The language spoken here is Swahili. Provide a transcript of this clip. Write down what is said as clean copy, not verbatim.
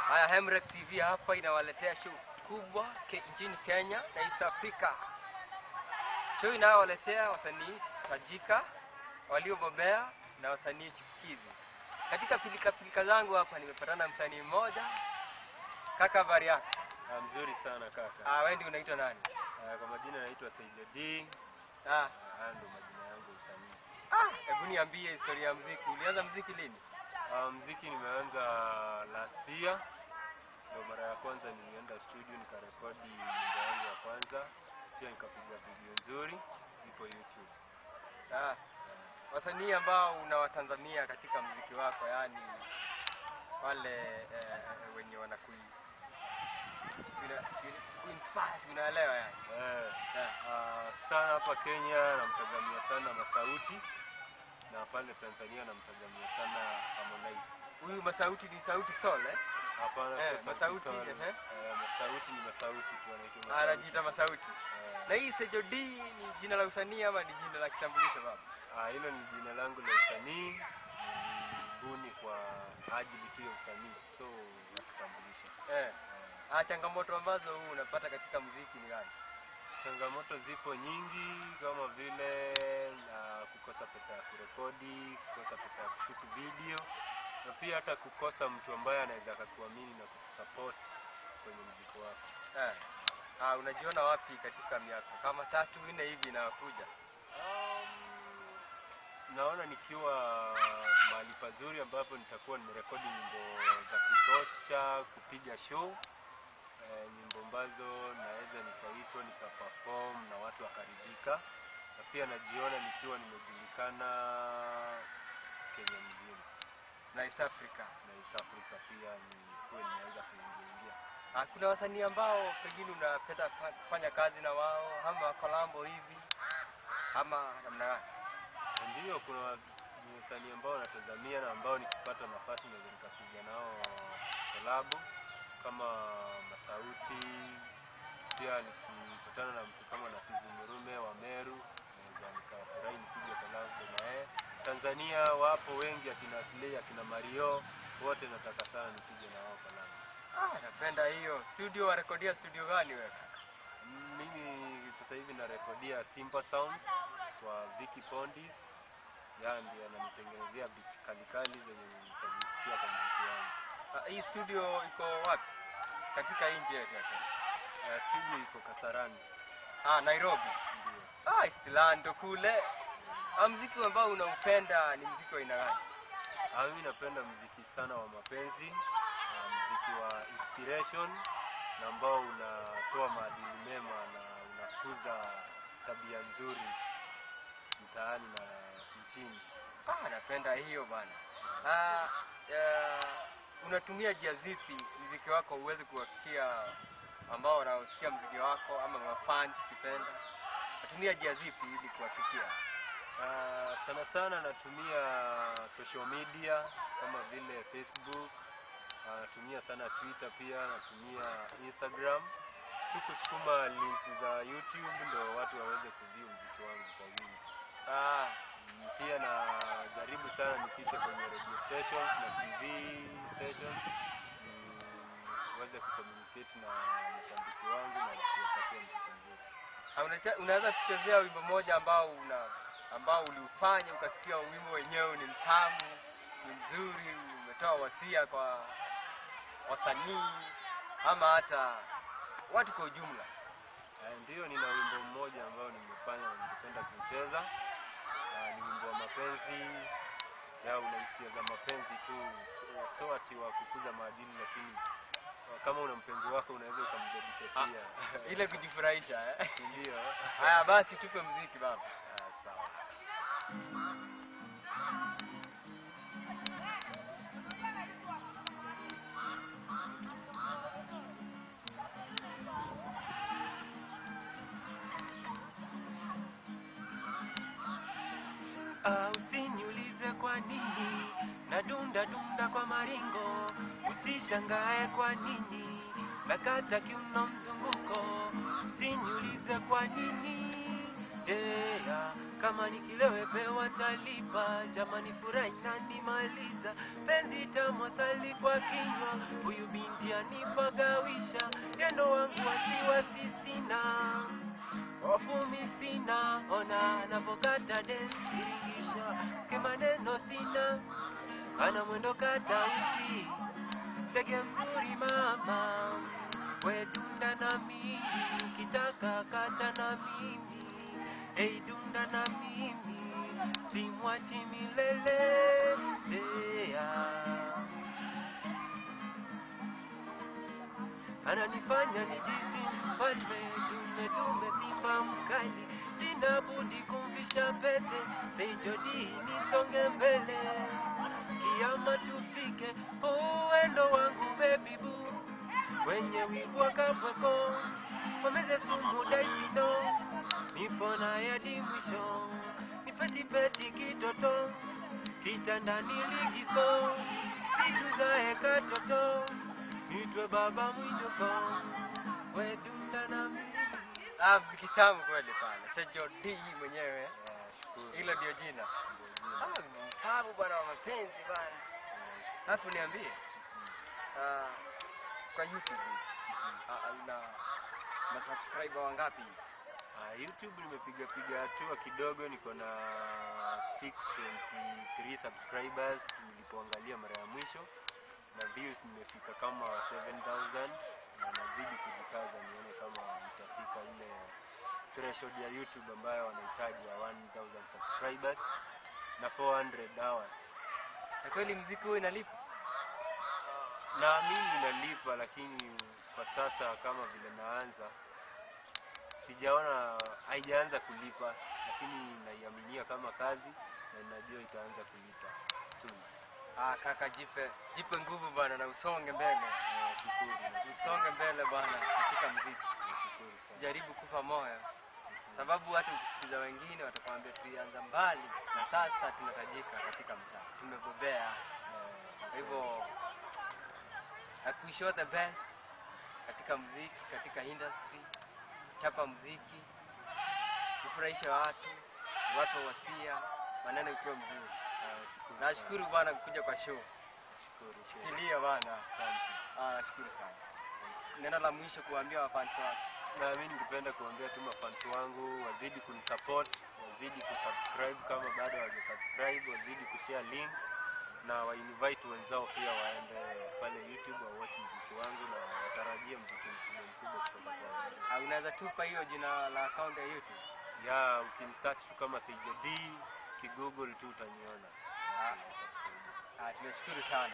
Haya, Hemrek TV hapa inawaletea show kubwa nchini Kenya na East Africa. Show inawaletea wasanii tajika, waliobobea na wasanii chipukizi. Katika pilika zangu hapa nimepatana msanii mmoja. Kaka, habari yako? Mzuri sana kaka. Wewe ndio unaitwa nani? Kwa majina naitwa Saidadin. Haya ndio majina yangu usanii. Hebu niambie historia ya muziki. Ulianza muziki lini? Muziki nimeanza last year. Ndio mara ya kwanza nilienda studio nikarekodi nyimbo yangu ya kwanza. Pia nikapiga video nzuri ipo YouTube. Wasanii ambao unawatazamia katika muziki wako, yani wale wenye kuinspire, unaelewa yani? Sana hapa Kenya namtazamia sana Masauti, na pale Tanzania namtazamia sana Harmonize. Huyu Masauti ni Sauti Sol Hapana, Masauti Masauti ni Masauti tu anaitwa. Anajiita Masauti. Na hii Sejodi ni jina la usanii ama ni jina la kitambulisho baba? Hilo ni jina langu la usanii. Nilibuni kwa ajili tu ya usanii, so ya kitambulisho. Changamoto ambazo unapata katika muziki ni gani? Changamoto zipo nyingi, kama vile kukosa pesa ya kurekodi, kukosa pesa ya kushoot video, na pia hata kukosa mtu ambaye anaweza kukuamini na kukusupport kwenye muziki wako. Unajiona wapi katika miaka kama 3-4 hivi inakuja? Naona nikiwa mahali pazuri ambapo nitakuwa nimerekodi nyimbo za kutosha kupiga show, nyimbo ambazo naweza nikaitwa nikaperform na watu wakaridhika, na pia najiona nikiwa nimejulikana Kenya mzima na East Africa. Na East Africa pia nikuwe nimeweza kuingia. Kuna wasanii ambao pengine unapenda kufanya kazi na wao ama kolabo hivi ama namna gani? Ndio, kuna wasanii ambao natazamia na ambao nikipata nafasi naweza nikapiga nao collab kama Masauti. Pia nikikutana na mtu kama Nafizi Murume wa Meru naweza nikafurahi nipige collab na yeye. Tanzania wapo wengi, akina Slay, akina Mario, wote nataka sana nipige na wao collab. Napenda hiyo. Studio warekodia studio gani wewe? Mimi sasa hivi narekodia Simba Sound kwa Vicky Pondi. Ndiye ananitengenezea beat kali zenye nitazisikia kwa muziki wangu. Hii studio iko wapi? Katika nchi yetu ya Kenya. Studio iko Kasarani. Nairobi. Ndio. Istilando kule. Muziki ambao unaupenda ni muziki wa aina gani? Mimi napenda muziki sana wa mapenzi, muziki wa inspiration, na ambao unatoa maadili mema na unakuza tabia nzuri mtaani na nchini. Napenda hiyo bana. Unatumia njia zipi muziki wako uweze kuwafikia ambao wanaosikia muziki wako ama mafans kipenda? Natumia njia zipi ili kuwafikia? Sana sana natumia social media kama vile Facebook, natumia sana Twitter, pia natumia Instagram. Kusukuma link za YouTube ndio watu waweze kuview muziki wangu kwa wingi. Pia najaribu sana nipite kwenye radio stations na TV stations, niweze kucommunicate na mashabiki wangu na kuwapatia muziki mzuri. Unaweza kuchezea wimbo mmoja ambao uliufanya ukasikia wimbo wenyewe ni mtamu, ni mzuri, umetoa wasia kwa wasanii ama hata watu kwa ujumla? Ndio, nina wimbo mmoja ambao nimefanya na ningependa kucheza. Ni wimbo wa mapenzi, una hisia za mapenzi tu, so ati wa kukuza maadili, lakini kama una mpenzi wako unaweza ukamdedicate ile kujifurahisha. Ndio. Haya basi, tupe muziki baba. Sawa. Usiniulize kwa nini nadunda kwa maringo, usishangae kwa nini nakata kiuno mzunguko. Usiniulize kwa nini kama nikilewe pewa talipa, jamani furaha inanimaliza, penzi tamu asali kwa kinywa, huyu binti anipagawisha, yendo wangu wasiwasi sina, hofu mi sina, ona anavokata dance iringisha, maneno sina, ana mwendo katausi, ndege mzuri mama, we dunda na mimi, ukitaka kata na mimi, hey dunda na mimi, simwachi milele, ananifanya nijisi mfalme, dume simba mkali, sina budi kumvisha pete, say Jody nisonge mbele, kiama tufike, uendo wangu baby boo, wenye wivu wakapweko, wameze sumu daimino, nifona yadi mwisho, nipeti kitoto, kitandani ligiso, situzae katoto, nitwe baba mwinyoko, we dunda na mimi. Mziki tamu kweli pale. Say Jody mwenyewe. Shukuru. Hilo ndio jina. Mtabu bwana wa mapenzi bwana. Alafu niambie. Kwa YouTube. Na subscriber wangapi? YouTube nimepiga hatua kidogo, niko na 623 subscribers nilipoangalia mara ya mwisho, na views nimefika kama 7000, na nazidi kujikaza nione kama nitafika ile threshold ya YouTube ambayo wanahitaji ya 1000 subscribers na 400 hours. Na kweli muziki huu inalipa? Naamini inalipa, lakini kwa sasa kama vile naanza sijaona, haijaanza kulipa, lakini naiaminia kama kazi na najua itaanza kulipa soon. Kaka jipe nguvu bwana na usonge mbele. Shukuru. Usonge mbele bwana katika muziki. Nashukuru sana. Jaribu kufa moyo. Sababu watu ukisikiza wengine watakwambia tulianza mbali na sasa tunatajika katika mtaa. Tumebobea. Kwa hivyo I wish you the best katika muziki, katika industry. Chapa muziki, kufurahisha watu wasia, maneno ikiwa mzuri. Nashukuru bwana kuja kwa show. Nashukuru. Shikilia bwana. Asante. Nashukuru sana. Neno la mwisho kuambia wafans wako. Na mimi ningependa kuambia tu mafans wangu wazidi kunisupport, wazidi kusubscribe kama bado hawajasubscribe, wazidi kushare link, na wa-invite wenzao pia waende pale YouTube wa watch muziki wangu, na watarajie muziki mkubwa kutoka kwangu. Unaweza tupa hiyo jina la account ya YouTube? Ya, ukinisearch tu kama Say Jody, Google tu utaniona. Tumeshukuru sana.